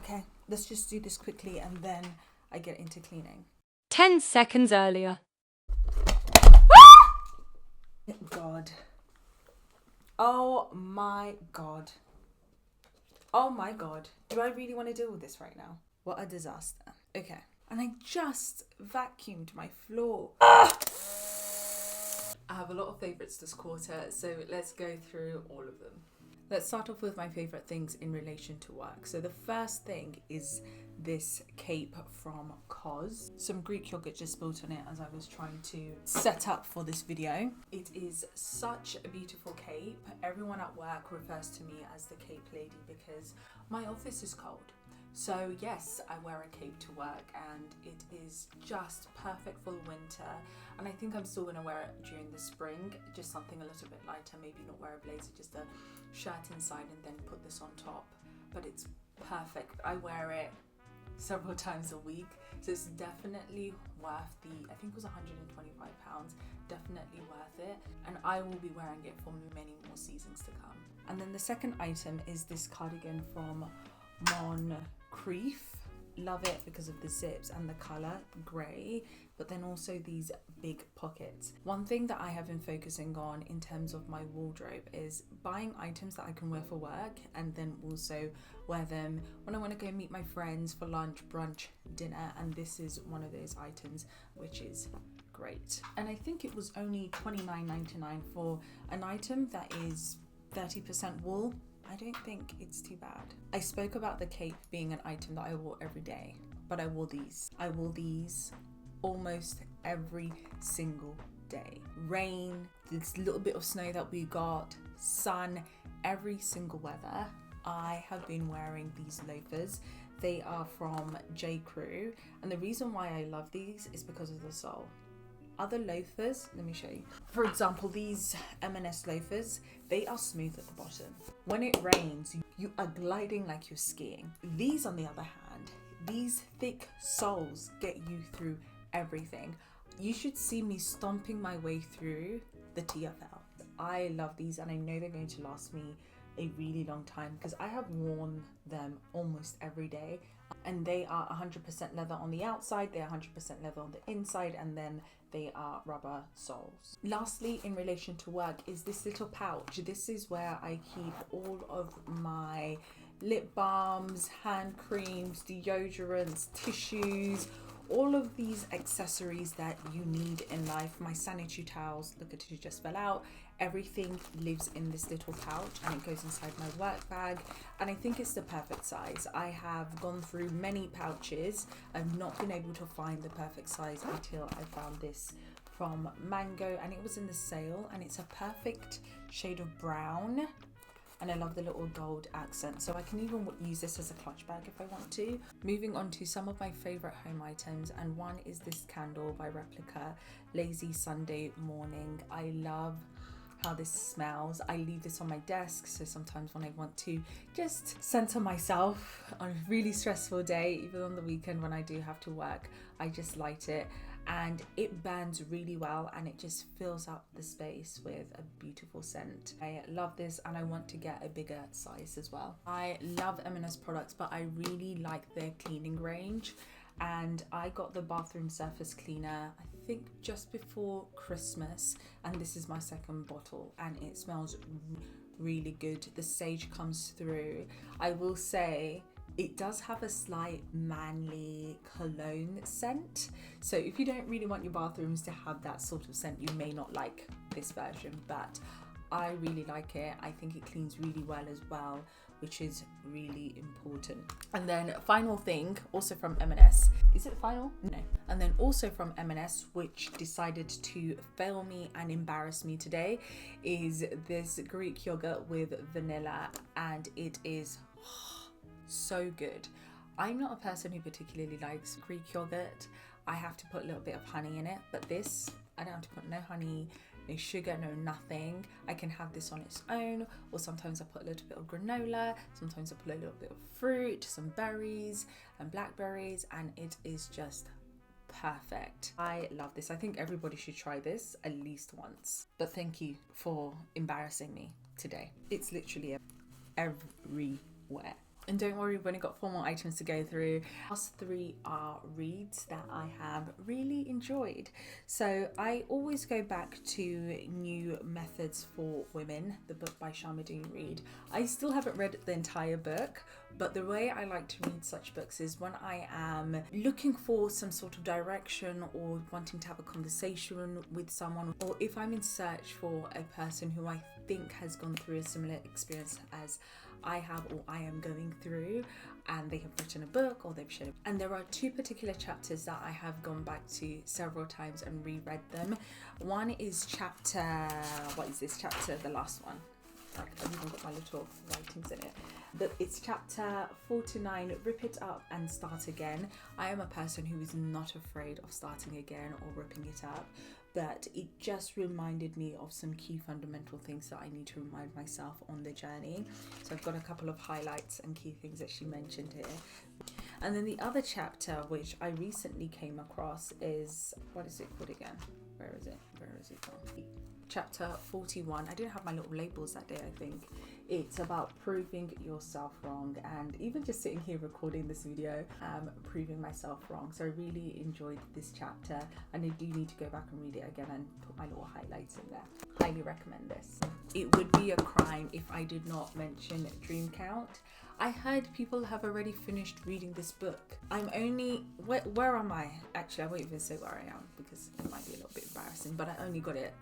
Okay, let's just do this quickly and then I get into cleaning. 10 seconds earlier. God. Oh my God. Oh my God. Do I really want to deal with this right now? What a disaster. Okay. And I just vacuumed my floor. I have a lot of favourites this quarter, so let's go through all of them. Let's start off with my favourite things in relation to work. So the first thing is this cape from COS. Some Greek yogurt just spilled on it as I was trying to set up for this video. It is such a beautiful cape. Everyone at work refers to me as the cape lady because my office is cold. So yes, I wear a cape to work and it is just perfect for the winter. And I think I'm still going to wear it during the spring, just something a little bit lighter, maybe not wear a blazer, just a shirt inside and then put this on top. But it's perfect. I wear it several times a week, so it's definitely worth I think it was £125, definitely worth it. And I will be wearing it for many more seasons to come. And then the second item is this cardigan from Moncrief. Love it because of the zips and the colour, grey, but then also these big pockets. One thing that I have been focusing on in terms of my wardrobe is buying items that I can wear for work and then also wear them when I want to go meet my friends for lunch, brunch, dinner, and this is one of those items, which is great. And I think it was only $29.99 for an item that is 30% wool. I don't think it's too bad. I spoke about the cape being an item that I wore every day, but I wore these. I wore these almost every single day. Rain, this little bit of snow that we got, sun, every single weather. I have been wearing these loafers. They are from Doechii, and the reason why I love these is because of the sole. Other loafers, let me show you. For example, these M&S loafers, they are smooth at the bottom. When it rains, you are gliding like you're skiing. These, on the other hand, these thick soles get you through everything. You should see me stomping my way through the TFL. I love these and I know they're going to last me a really long time because I have worn them almost every day. And they are 100% leather on the outside, they're 100% leather on the inside, and then they are rubber soles. Lastly, in relation to work, is this little pouch. This is where I keep all of my lip balms, hand creams, deodorants, tissues, all of these accessories that you need in life. My sanitary towels, look at it, just fell out. Everything lives in this little pouch and it goes inside my work bag, and I think it's the perfect size. I have gone through many pouches. I've not been able to find the perfect size until I found this from Mango, and it was in the sale, and it's a perfect shade of brown. And I love the little gold accent, so I can even use this as a clutch bag if I want to. Moving on to some of my favourite home items, and one is this candle by Replica, Lazy Sunday Morning. I love how this smells. I leave this on my desk, so sometimes when I want to just center myself on a really stressful day, even on the weekend when I do have to work, I just light it. And it burns really well and it just fills up the space with a beautiful scent. I love this and I want to get a bigger size as well. I love M&S products, but I really like their cleaning range, and I got the bathroom surface cleaner I think just before Christmas, and this is my second bottle and it smells really good. The sage comes through. I will say it does have a slight manly cologne scent, so if you don't really want your bathrooms to have that sort of scent, you may not like this version, but I really like it. I think it cleans really well as well, which is really important. And then final thing, also from M&S, is it final? No. And then also from M&S, which decided to fail me and embarrass me today, is this Greek yogurt with vanilla, and it is so good. I'm not a person who particularly likes Greek yogurt. I have to put a little bit of honey in it, but this, I don't have to put no honey, no sugar, no nothing. I can have this on its own, or sometimes I put a little bit of granola, sometimes I put a little bit of fruit, some berries and blackberries, and it is just perfect. I love this. I think everybody should try this at least once. But thank you for embarrassing me today. It's literally everywhere. And don't worry, we've only got 4 more items to go through. Last 3 are reads that I have really enjoyed. So I always go back to New Methods for Women, the book by Sharmadoon Reed. I still haven't read the entire book, but the way I like to read such books is when I am looking for some sort of direction or wanting to have a conversation with someone, or if I'm in search for a person who I think has gone through a similar experience as I have or I am going through, and they have written a book or they've shared it. And there are 2 particular chapters that I have gone back to several times and reread them. One is chapter, the last one. I've even got my little writings in it. But it's chapter 49, Rip It Up and Start Again. I am a person who is not afraid of starting again or ripping it up, but it just reminded me of some key fundamental things that I need to remind myself on the journey. So I've got a couple of highlights and key things that she mentioned here. And then the other chapter, which I recently came across, is, what is it called again? Where is it from? Chapter 41. I didn't have my little labels that day, I think. It's about proving yourself wrong, and even just sitting here recording this video, proving myself wrong. So I really enjoyed this chapter, and I do need to go back and read it again and put my little highlights in there. Highly recommend this. It would be a crime if I did not mention Dream Count. I heard people have already finished reading this book. I'm only, where am I? Actually, I won't even say where I am because it might be a little bit embarrassing, but I only got it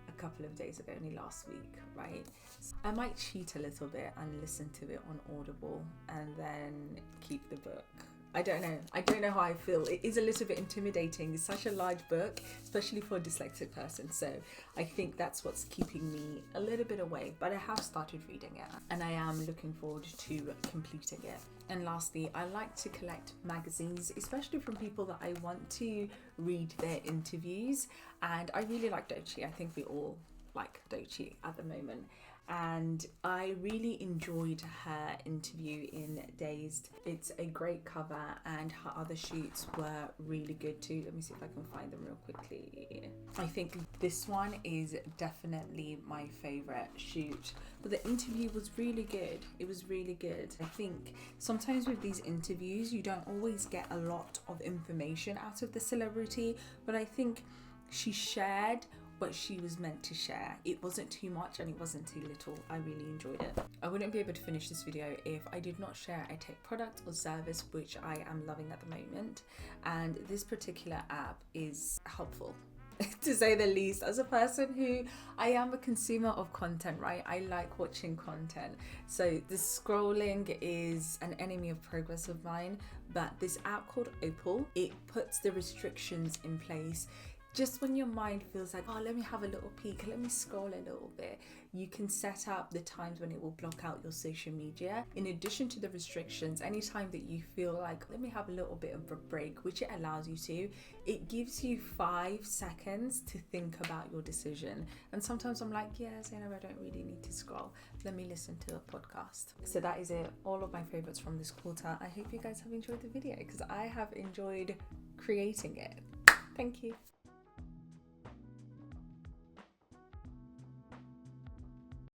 a couple of days ago, only last week, right? So I might cheat a little bit and listen to it on Audible and then keep the book. I don't know how I feel. It is a little bit intimidating. It's such a large book, especially for a dyslexic person. So I think that's what's keeping me a little bit away. But I have started reading it and I am looking forward to completing it. And lastly, I like to collect magazines, especially from people that I want to read their interviews. And I really like Doechii. I think we all like Doechii at the moment. And I really enjoyed her interview in Dazed. It's a great cover and her other shoots were really good too. Let me see if I can find them real quickly. I think this one is definitely my favorite shoot, but the interview was really good. It was really good. I think sometimes with these interviews you don't always get a lot of information out of the celebrity, but I think she shared what she was meant to share. It wasn't too much and it wasn't too little. I really enjoyed it. I wouldn't be able to finish this video if I did not share a tech product or service which I am loving at the moment, and this particular app is helpful to say the least. As a person who, I am a consumer of content, right? I like watching content, so the scrolling is an enemy of progress of mine, but this app called Opal, it puts the restrictions in place. Just when your mind feels like, oh, let me have a little peek, let me scroll a little bit, you can set up the times when it will block out your social media. In addition to the restrictions, anytime that you feel like, let me have a little bit of a break, which it allows you to, it gives you 5 seconds to think about your decision. And sometimes I'm like, yeah, Zainab, I don't really need to scroll. Let me listen to a podcast. So that is it. All of my favorites from this quarter. I hope you guys have enjoyed the video because I have enjoyed creating it. Thank you.